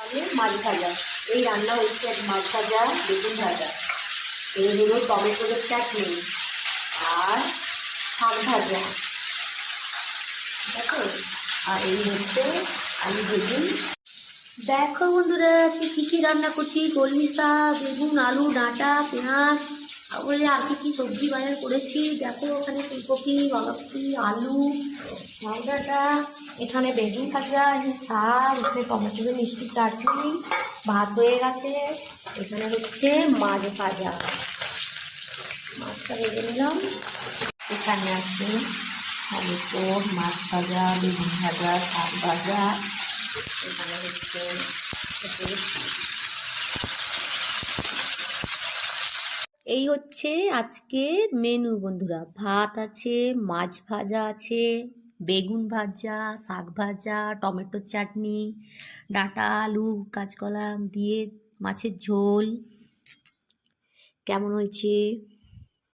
আমি মাছ ভাজা, এই রান্না হচ্ছে মাছ ভাজা, বেগুন ভাজা, এই হলো টমেটোর চাটনি আর শাক ভাজা, ঠিক আছে। আর এই হচ্ছে আলু বেগুন। দেখো বন্ধুরা আজকে কী কী রান্না করছি, কলমি শাক, বেগুন, আলু, ডাঁটা, পেঁয়াজ, তারপরে আর কি সবজি বাজার করেছি। দেখো ওখানে ফুলকপি, বাঁধাকপি, আলু, ডাঁটা, এখানে বেগুন ভাজা, এখানে শাক, এখানে টমেটো মিষ্টি চাটনি, ভাত হয়ে গেছে। এখানে হচ্ছে মাছ ভাজা, মাছটা ভেজে নিলাম। এখানে আছে টমেটো, মাছ ভাজা, বেগুন ভাজা, শাক ভাজা। এখানে হচ্ছে এই হচ্ছে আজকের মেনু বন্ধুরা। ভাত আছে, মাছ ভাজা আছে, বেগুন ভাজা, শাক ভাজা, টমেটোর চাটনি, ডাঁটা, আলু, কাঁচকলা দিয়ে মাছের ঝোল। কেমন হয়েছে?